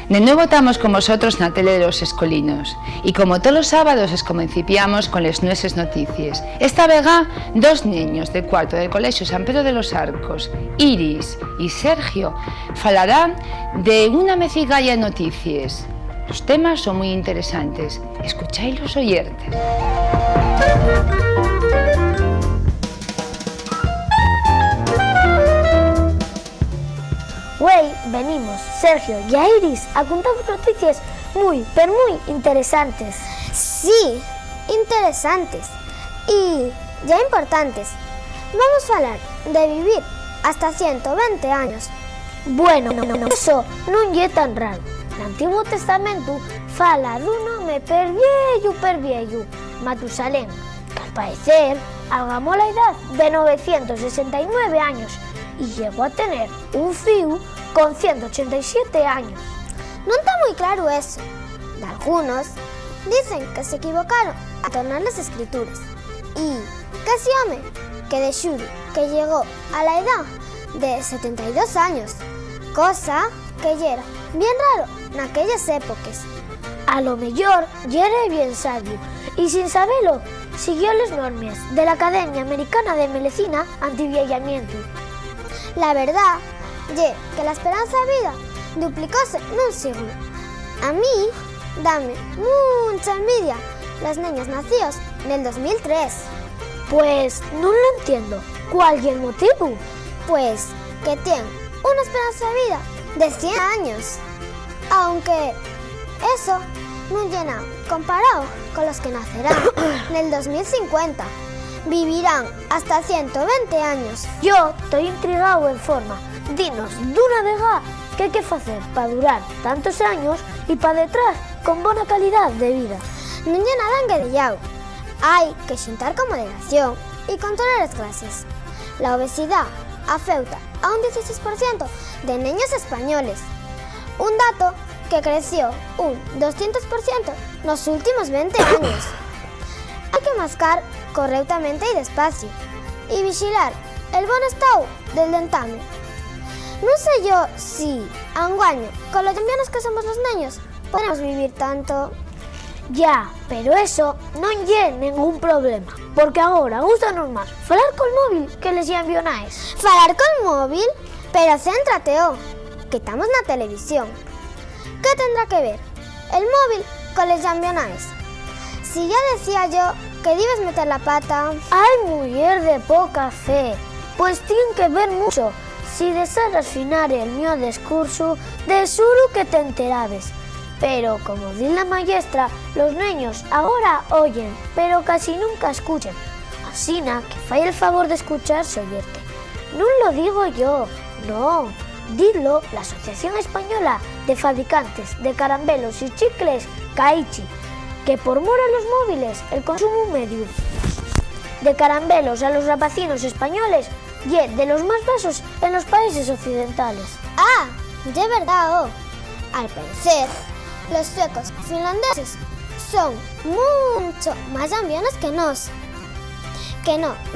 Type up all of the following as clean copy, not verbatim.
De nuevo estamos con vosotros na tele de los escolinos y como todos los sábados es comencipiamos con les nueses noticias. Esta vega, dos niños de cuarto del Colegio San Pedro de los Arcos, Iris y Sergio, falarán de una mecigalla de noticias. Los temas son muy interesantes. Escucháislos oyertes. Hoy venimos, Sergio y Iris, a contar noticias muy interesantes. Sí, interesantes y ya importantes. Vamos a hablar de vivir hasta 120 años. Bueno, eso non é tan raro. No Antiguo Testamento fala dun home perviejo, Matusalén, que al parecer algamó la edad de 969 años y llegó a tener un fiu con 187 años. No está muy claro eso. Algunos dicen que se equivocaron a tornar las escrituras y que ese hombre que de Xuri, que llegó a la edad de 72 años, cosa que ya era bien raro en aquellas épocas. A lo mejor ya era bien sabio y sin saberlo siguió las normas de la Academia Americana de Medicina Antivieillamiento. La verdad es que la esperanza de vida duplicóse en un siglo. A mí dame mucha envidia los niños nacidos en el 2003. Pues no lo entiendo. ¿Cuál es el motivo? Pues que tienen una esperanza de vida de 100 años. Aunque eso no llena comparado con los que nacerán en el 2050. Vivirán hasta 120 años. Yo estoy intrigado en forma. Dinos de una vez qué hay que hacer para durar tantos años y para detrás con buena calidad de vida. No hay nada enguedillado. Hay que xuntar con moderación y controlar las clases. La obesidad afecta a un 16% de niños españoles. Un dato que creció un 200% en los últimos 20 años. Hay que mascar correctamente y despacio y vigilar el buen estado del dentame. No sé yo si, anguaño, con los cambianos que somos los niños, podemos vivir tanto. Ya, pero eso no es ningún problema, porque ahora gustanos más falar con móvil que les avionais. Falar con móvil? Pero céntrate, que estamos en la televisión. ¿Qué tendrá que ver el móvil con les avionais? Si ya decía yo que debes meter la pata. Ay, mujer de poca fe, pues tiene que ver mucho. Si deseas afinar el mío discurso, de seguro que te enterabes. Pero, como dice la maestra, los niños ahora oyen, pero casi nunca escuchan. Asina que falla el favor de escucharse oyerte. No lo digo yo, no. Dilo la Asociación Española de Fabricantes de Caramelos y Chicles, CAICHI, que por mor a los móviles el consumo medio de caramelos a los rapacinos españoles y de los más basos en los países occidentales. Ah, de verdad, Al parecer, los suecos finlandeses son mucho más ambiones que nos.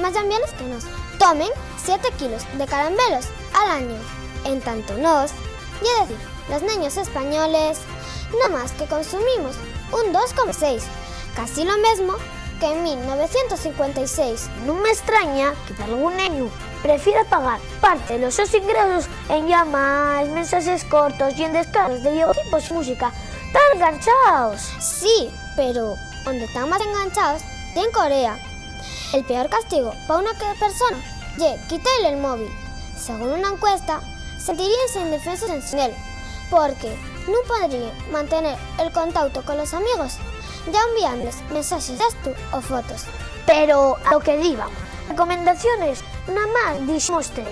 Más ambiones que nos. Tomen 7 kilos de caramelos al año. En tanto nos, y decir, los niños españoles, no más que consumimos un 2,6, casi lo mismo que en 1956. No me extraña que algún niño prefiera pagar parte de los sus ingresos en llamadas, mensajes cortos y en descargas de videojuegos y música. ¡Están enganchados! Sí, pero donde están más enganchados es en Corea. El peor castigo para una persona es quitarle el móvil. Según una encuesta, sentiríanse indefensos sin él, porque no podrían mantener el contacto con los amigos, ya enviándoles mensajes de texto o fotos. Pero a lo que digan, recomendaciones nada más dijimos 3.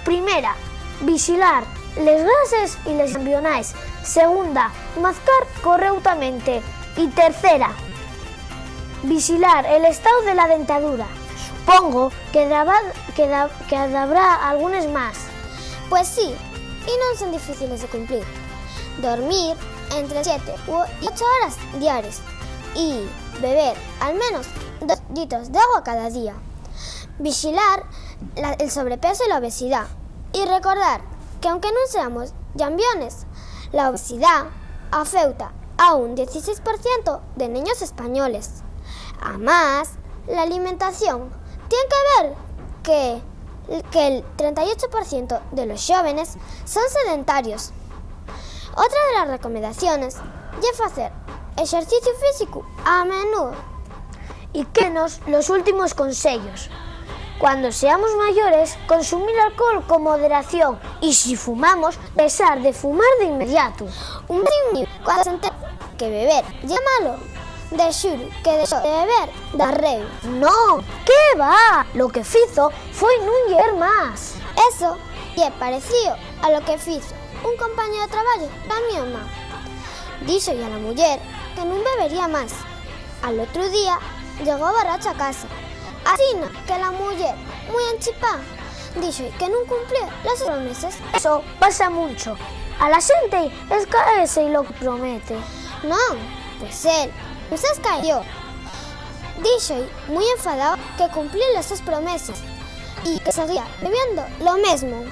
Primera, vigilar les gases y les ambionais. Segunda, mascar correctamente. Y tercera, vigilar el estado de la dentadura. Supongo que habrá algunas más. Pues sí, y no son difíciles de cumplir. Dormir entre 7 u 8 horas diarias y beber al menos 2 litros de agua cada día. Vigilar el sobrepeso y la obesidad. Y recordar que aunque no seamos llambiones, la obesidad afecta a un 16% de niños españoles. Además, la alimentación tiene que ver que el 38% de los jóvenes son sedentarios. Otra de las recomendaciones es hacer ejercicio físico a menudo. Y quenos los últimos consellos. Cuando seamos mayores, consumir alcohol con moderación y si fumamos, dejar de fumar de inmediato. Un niño cuando se entera que beber ya malo, de xuro que dejó de beber da reu. No, ¿qué va? Lo que fizo fue non ller más. Eso é parecido a lo que fizo un compañero de traballo da miña mamá. Díxolle a la muller que non bebería máis. Al outro día, llegó borracho a casa. Así que la mujer, muy enchipada, dijo que no cumplía las promesas. Eso pasa mucho. A la gente es caerse y lo que promete. No, pues él no se cayó. Dijo muy enfadado que cumplía las sus promesas y que seguía bebiendo lo mismo.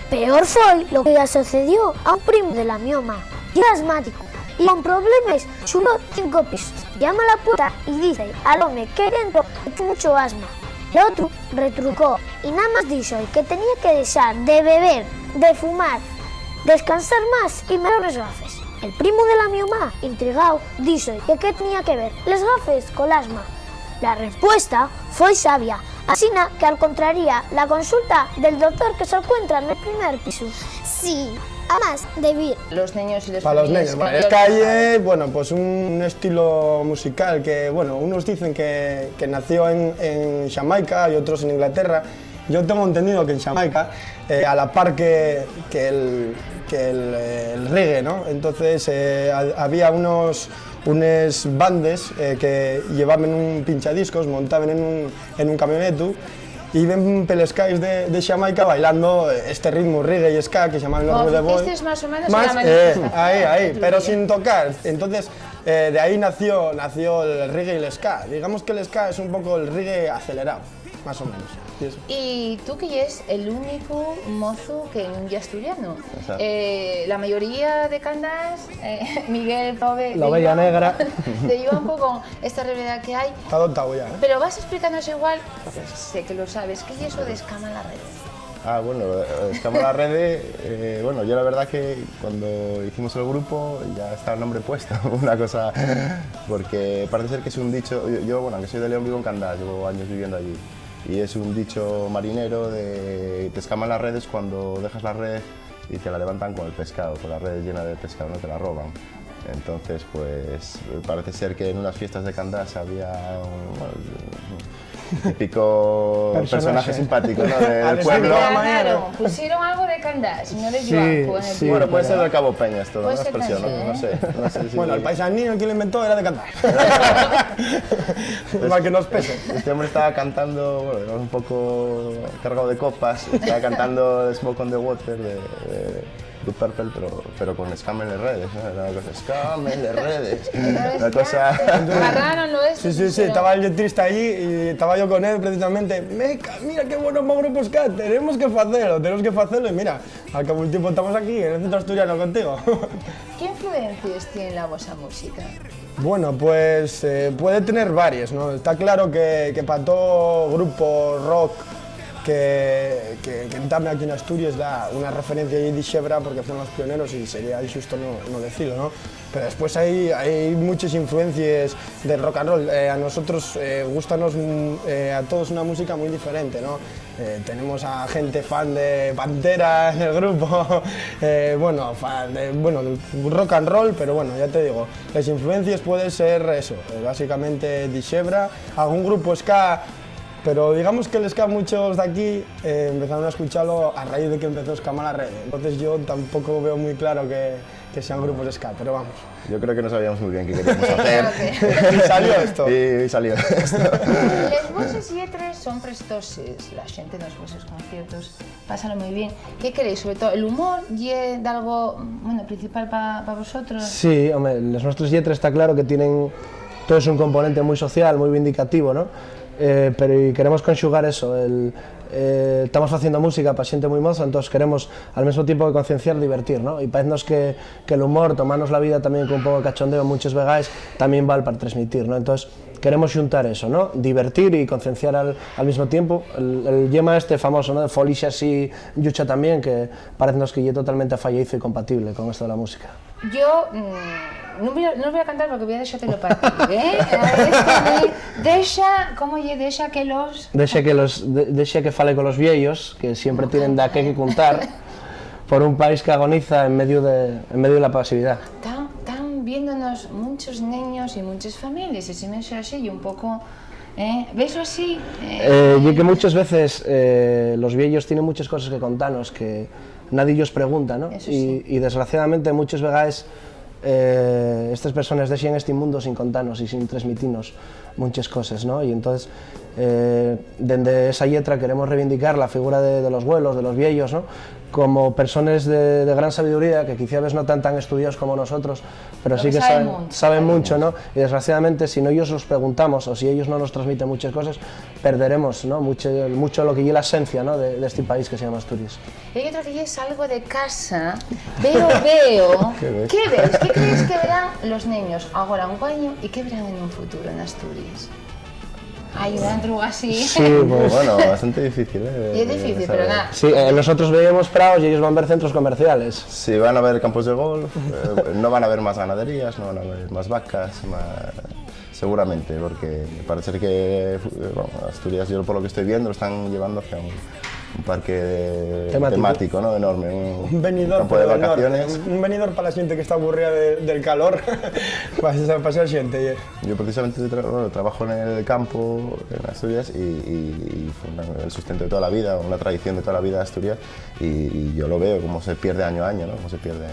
Peor fue lo que le sucedió a un primo de la mioma, y era asmático. Y con problemas subió 5 pisos. Llama a la puerta y dice al hombre que dentro tiene mucho asma. El otro retrucó y nada más dijo que tenía que dejar de beber, de fumar, descansar más y mejores gafes. El primo de la mi mamá, intrigado, dijo que qué tenía que ver las gafes con el asma. La respuesta fue sabia, así que al contraría la consulta del doctor que se encuentra en el primer piso. Sí. Además de vivir. Los niños y los para los niños. Bueno, Ska, bueno, pues un estilo musical que, bueno, unos dicen que nació en Jamaica y otros en Inglaterra. Yo tengo entendido que en Jamaica, a la par que el reggae, ¿no? Entonces había unas bandes que llevaban un pinchadiscos, montaban en un camioneto y ven pelescais de Jamaica bailando este ritmo reggae y ska que se llama el Norwood Boy. Más o menos ahí, pero sin tocar. Entonces, de ahí nació el reggae y el ska. Digamos que el ska es un poco el reggae acelerado, más o menos. Y tú que eres el único mozo que non é asturiano. La mayoría de candas, Miguel, Pove, la Bella Negra, te lleva un poco esta rivalidad que hay. Está adoptado ya, ¿eh? Pero vas explicándonos igual, pues sé que lo sabes, ¿qué es eso de Escama en la red? Bueno, Escama en la red, bueno, yo la verdad que cuando hicimos el grupo ya estaba el nombre puesto, una cosa, porque parece ser que es un dicho, yo bueno, aunque soy de León vivo en Candás, llevo años viviendo allí. Y es un dicho marinero de te escaman las redes cuando dejas la red y te la levantan con el pescado, con la red llena de pescado, no te la roban. Entonces, pues parece ser que en unas fiestas de Candás había un típico personaje simpático, ¿no? Del pueblo. Pusieron algo de Candás, no de Joan. Sí, bueno, puede ser del Cabo Peña esto, ¿no? La expresión, también, no sé si... Bueno, el paisanino que lo inventó era de Candás. Para que nos pese. Este hombre estaba cantando, bueno, era un poco cargado de copas, estaba cantando Smoke on the Water de Purple, pero con Scam en las redes, ¿no? Era una cosa, Scam en las redes, una cosa... Agarraron es. Sí, estaba el letrista allí y estaba yo con él precisamente. Meca, mira qué bueno más grupo ska, tenemos que hacerlo y mira, al cabo del tiempo estamos aquí en el centro asturiano contigo. ¿Qué influencias tiene la vuestra música? Bueno, pues puede tener varias, ¿no? Está claro que para todo grupo rock que entabla aquí en Asturias da una referencia a Eddie Shebra porque fueron los pioneros y sería injusto no decirlo, ¿no? Pero después hay muchas influencias del rock and roll. A nosotros gustanos a todos una música muy diferente, ¿no? Tenemos a gente fan de Pantera en el grupo, fan del rock and roll, pero bueno, ya te digo, las influencias pueden ser eso, básicamente Eddie Shebra, algún grupo ska. Pero digamos que el ska muchos de aquí empezaron a escucharlo a raíz de que empezó Escama la red. Entonces yo tampoco veo muy claro que sean grupos de ska, pero vamos. Yo creo que no sabíamos muy bien qué queríamos hacer. Y salió esto. Y salió esto. Las voces y letras son prestoses, la gente en los voces conciertos pásalo muy bien. ¿Qué queréis? Sobre todo, ¿el humor y de algo principal para vosotros? Sí, hombre, las nuestras letras está claro que tienen todo es un componente muy social, muy vindicativo, ¿no? Pero y queremos conjugar eso, estamos facendo música para xente moi moza, entón queremos al mesmo tempo que concienciar, divertir, ¿no? E parecemos que el humor, tomarnos la vida tamén con un pouco de cachondeo en muchos vegais, tamén val para transmitir, ¿no? Entón queremos xuntar eso, ¿no? Divertir y concienciar al mismo tiempo. El lema este famoso, ¿no? De folixa así, yucha tamén, que parecemos que é totalmente afallaizo e compatible con esto de la música. Yo non voy a cantar porque voy a deixártelo para ti, Deixa que fale con los viellos, que siempre tienen da que contar, por un país que agoniza en medio de la pasividad. Están viéndonos muchos niños y muchas familias, y si me eso así, y un poco... ¿Ves así? Y que muchas veces los viejos tienen muchas cosas que contarnos que nadie ellos pregunta, ¿no? Sí. Y desgraciadamente muchos vegaes estas personas deixan este mundo sin contarnos y sin transmitirnos muchas cosas, ¿no? Y entonces dende esa letra queremos reivindicar la figura de los abuelos, de los viejos, ¿no? Como personas de gran sabiduría que quizá no están tan estudiados como nosotros, pero sí que saben mucho, ¿no? Y desgraciadamente si no ellos los preguntamos o si ellos no nos transmiten muchas cosas, perderemos, ¿no? mucho lo que es la esencia, ¿no? de este país que se llama Asturias. Y yo creo que es algo de casa, veo. ¿Qué ves? ¿Qué crees que verán los niños ahora un año y qué verán en un futuro en Asturias? Hay una druga así. Sí, pues, bueno, bastante difícil. Es difícil, pero nada. Sí, nosotros veíamos prados y ellos van a ver centros comerciales. Sí, van a ver campos de golf, no van a ver más ganaderías, no van a ver más vacas, seguramente, porque parece ser que bueno, Asturias, yo por lo que estoy viendo, lo están llevando hacia un parque temático, ¿no? Enorme, un venidor campo de vacaciones. Un venidor para la gente que está aburrida del calor, para pasar gente. Yo precisamente trabajo en el campo, en Asturias, y fue el sustento de toda la vida, una tradición de toda la vida de Asturias, y yo lo veo como se pierde año a año, ¿no? Cómo se pierde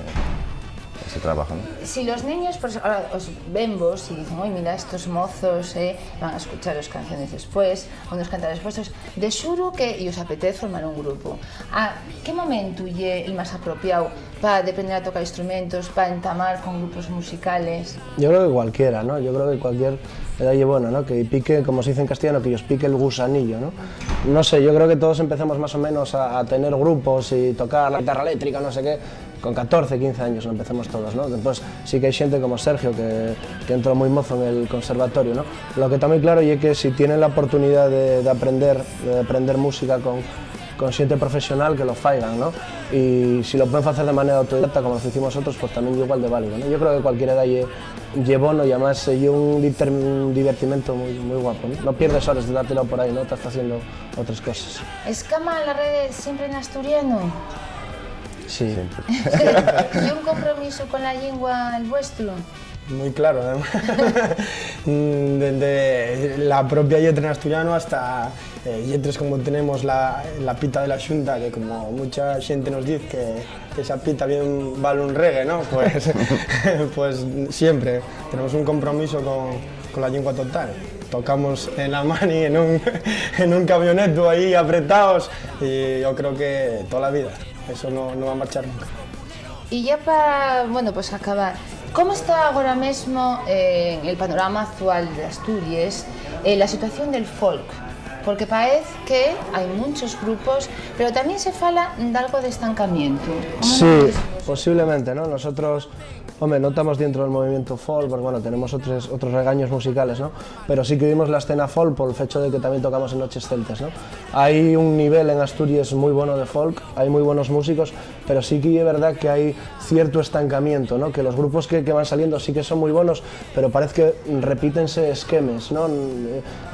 ese trabajo, ¿no? Si los niños pues, ahora os ven vos y dicen, oye, mira, estos mozos van a escuchar las canciones después, o nos cantan después, de xuro que y os apetece formar un grupo. ¿A qué momento é el más apropiado para aprender a tocar instrumentos, para entamar con grupos musicales? Yo creo que cualquiera, ¿no? Yo creo que cualquier edad es buena, ¿no? Que pique, como se dice en castellano, que os pique el gusanillo, ¿no? No sé, yo creo que todos empezamos más o menos a tener grupos y tocar la guitarra eléctrica, no sé qué, con 14, 15 años, no empecemos todos, ¿no? Después sí que hay gente como Sergio que entró muy mozo en el conservatorio, ¿no? Lo que está muy claro es que si tienen la oportunidad de aprender música con gente profesional, que lo faigan, ¿no? Y si lo pueden hacer de manera autodidacta, como lo hicimos nosotros, pues también igual de válido, ¿no? Yo creo que cualquier edad es bueno y además es un divertimento muy guapo, ¿no? No pierdes horas de dártelo por ahí, ¿no? Estás haciendo otras cosas. ¿Escama la red siempre en asturiano? Sí. ¿Y un compromiso con la lengua el vuestro? Muy claro, además. Desde la propia letra en asturiano hasta letras como tenemos la pita de la Xunta, que como mucha gente nos dice que esa pita bien vale un reggae, ¿no? Pues siempre tenemos un compromiso con la lengua total. Tocamos en la mani, en un camioneto ahí apretados, y yo creo que toda la vida. Eso no va a marchar nunca. Y ya para, bueno, pues acabar, ¿cómo está ahora mismo en el panorama actual de Asturias la situación del folk? Porque parece que hay muchos grupos, pero también se fala de algo de estancamiento. Sí, posiblemente, ¿no? Nosotros, hombre, no estamos dentro del movimiento folk, porque bueno, tenemos otros regaños musicales, ¿no? Pero sí que vimos la escena folk por el hecho de que también tocamos en Noches Celtas, ¿no? Hay un nivel en Asturias muy bueno de folk, hay muy buenos músicos, pero sí que es verdad que hay cierto estancamiento, ¿no? Que los grupos que van saliendo sí que son muy buenos, pero parece que repítense esquemas, ¿no?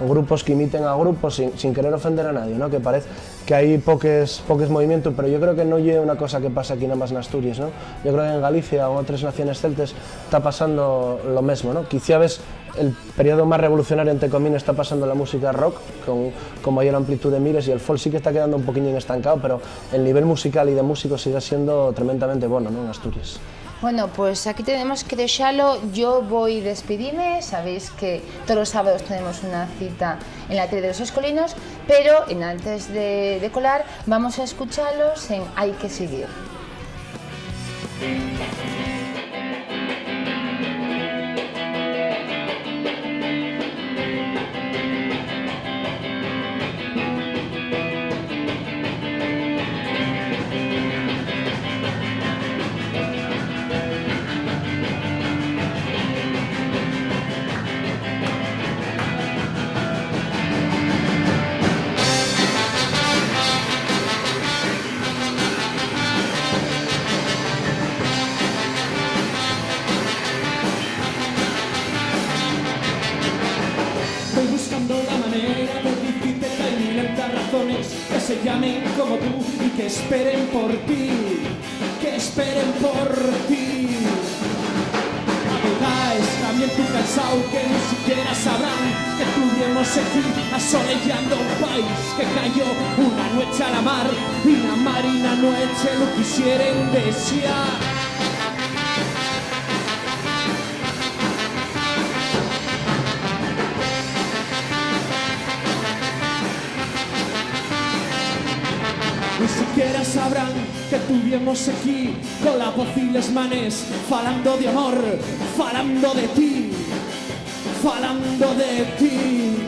Grupos que imiten a grupos sin querer ofender a nadie, ¿no? Que parece que hay pocos movimientos, pero yo creo que no es una cosa que pasa aquí nada más en Asturias, ¿no? Yo creo que en Galicia o en otras naciones celtas está pasando lo mismo, ¿no? Quizá ves el periodo más revolucionario entre comillas está pasando la música rock con mayor amplitud de mires, y el folk sí que está quedando un poquillo estancado, pero el nivel musical y de músicos sigue siendo tremendamente bueno, ¿no? En Asturias. Bueno, pues aquí tenemos que dejarlo. Yo voy a despedirme. Sabéis que todos los sábados tenemos una cita en la tele de los Escolinos, pero antes de colar vamos a escucharlos en Hay que seguir. y que esperen por ti, que esperen por ti. Abegáis también tu cansao que ni siquiera sabrán que tuvimos aquí asolellando un país que cayó una noche a la mar y la marina noche lo quisieren desear. Ni siquiera sabrán que tuvimos aquí con la voz y les manes falando de amor, falando de ti, falando de ti.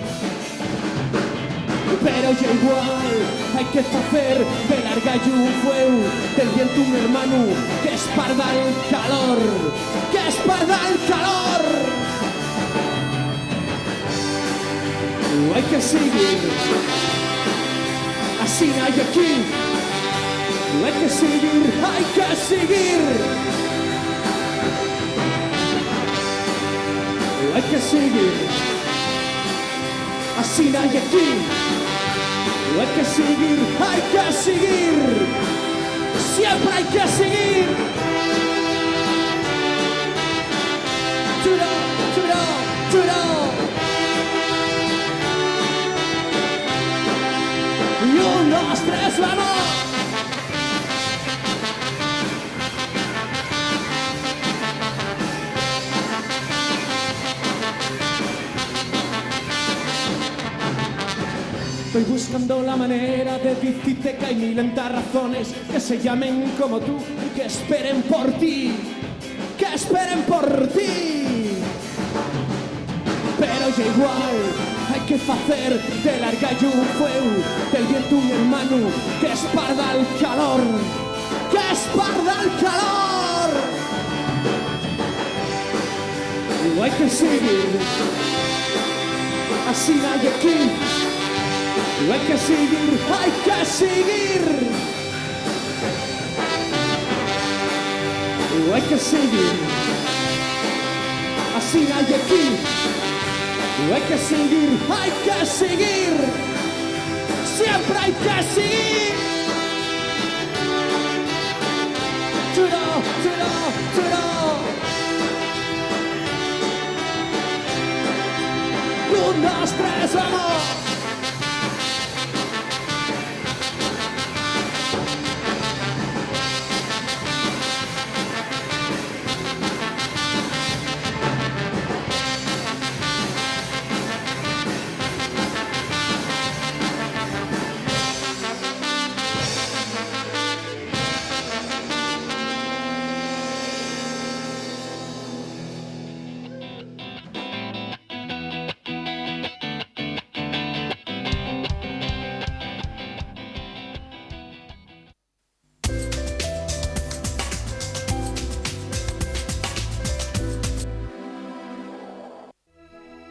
Pero ya igual hay que hacer de larga y un fuego del viento un hermano que esparda el calor, que esparda el calor. Hay que seguir, así no hay aquí. Hay que seguir, hay que seguir. Hay que seguir, así no hay aquí. Hay que seguir, hay que seguir. Siempre hay que seguir. Churo, churo, churo. Y 1, 2, 3, vamos. Estoy buscando la manera de decirte que hay 1000 razones que se llamen como tú y que esperen por ti, que esperen por ti. Pero ya igual hay que hacer de larga y un fuego del viento un hermano que esparda el calor, que esparda el calor. Y hay que seguir, así nadie aquí. Hay que seguir, hay que seguir. Hay que seguir, así no hay aquí. Hay que seguir, hay que seguir. Siempre hay que seguir. Churo, churo, churo. 1, 2, 3, vamos.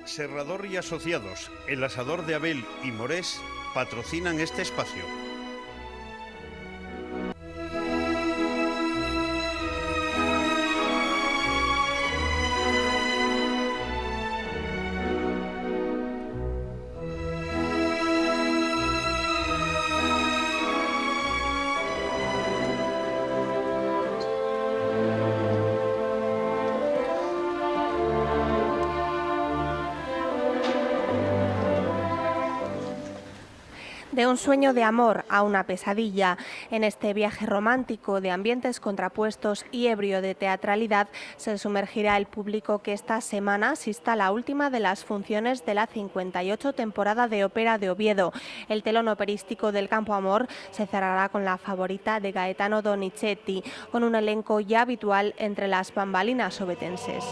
Serrador y Asociados, el Asador de Abel y Morés patrocinan este espacio. De un sueño de amor a una pesadilla, en este viaje romántico de ambientes contrapuestos y ebrio de teatralidad se sumergirá el público que esta semana asista a la última de las funciones de la 58 temporada de Ópera de Oviedo. El telón operístico del Campo Amor se cerrará con La Favorita de Gaetano Donizetti, con un elenco ya habitual entre las bambalinas ovetenses.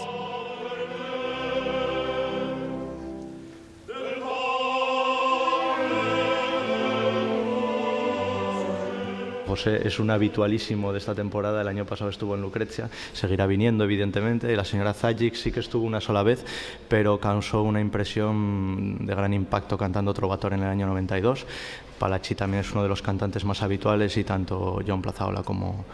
José es un habitualísimo de esta temporada, el año pasado estuvo en Lucrecia, seguirá viniendo evidentemente, la señora Zajic sí que estuvo una sola vez, pero causó una impresión de gran impacto cantando Trovatore en el año 92. Palacci también es uno de los cantantes más habituales y tanto John Plazaola como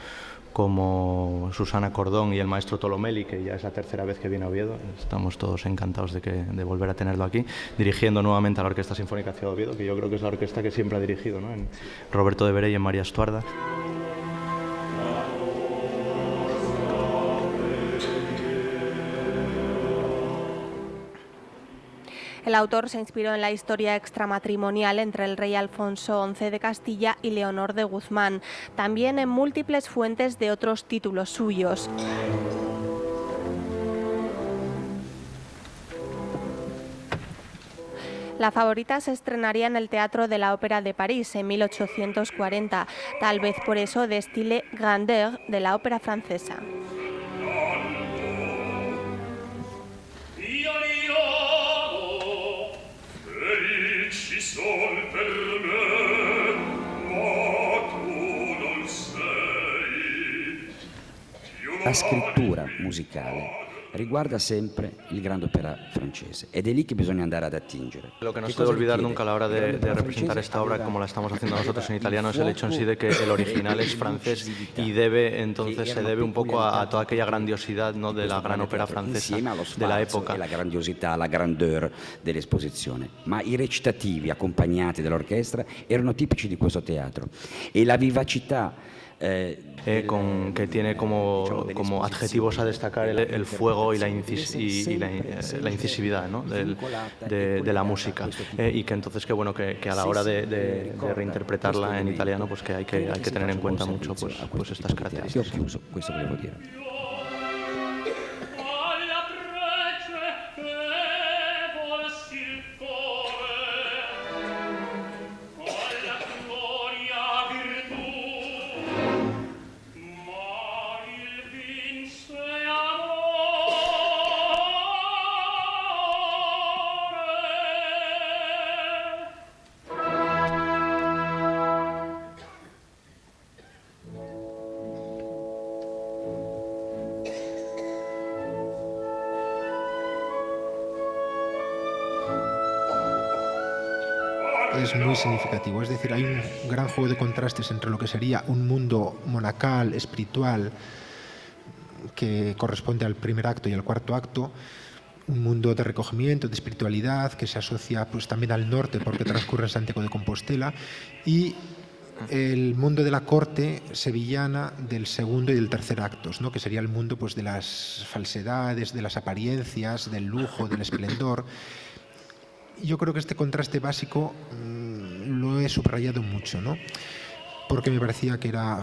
como Susana Cordón y el maestro Tolomeli, que ya es la tercera vez que viene a Oviedo. Estamos todos encantados de volver a tenerlo aquí, dirigiendo nuevamente a la Orquesta Sinfónica Ciudad de Oviedo, que yo creo que es la orquesta que siempre ha dirigido, ¿no? En Roberto de Beret y en María Estuarda. El autor se inspiró en la historia extramatrimonial entre el rey Alfonso XI de Castilla y Leonor de Guzmán, también en múltiples fuentes de otros títulos suyos. La Favorita se estrenaría en el Teatro de la Ópera de París en 1840, tal vez por eso de estilo grandeur de la ópera francesa. La scrittura musicale riguarda sempre il grande opera francese ed è lì che bisogna andare ad attingere. Lo que no se debe olvidar nunca a la hora de representar esta obra como la estamos haciendo nosotros en italiano es el hecho en sí de que el original es francés y se debe un poco a toda aquella grandiosidad, ¿no?, de la gran ópera francesa de la época. La grandiosità, la grandeur dell'esposizione, ma i recitativi accompagnati dall'orchestra erano tipici di questo teatro e la vivacità que tiene como adjetivos a destacar el fuego y la incisividad, ¿no?, de la música, y que entonces que a la hora de reinterpretarla en italiano pues que hay que tener en cuenta mucho pues estas características. Questo volevo dire. Es muy significativo, es decir, hay un gran juego de contrastes entre lo que sería un mundo monacal, espiritual, que corresponde al primer acto y al cuarto acto, un mundo de recogimiento, de espiritualidad, que se asocia pues también al norte porque transcurre en Santiago de Compostela, y el mundo de la corte sevillana del segundo y del tercer actos, ¿no?, que sería el mundo pues de las falsedades, de las apariencias, del lujo, del esplendor. Yo creo que este contraste básico lo he subrayado mucho, ¿no?, porque me parecía que era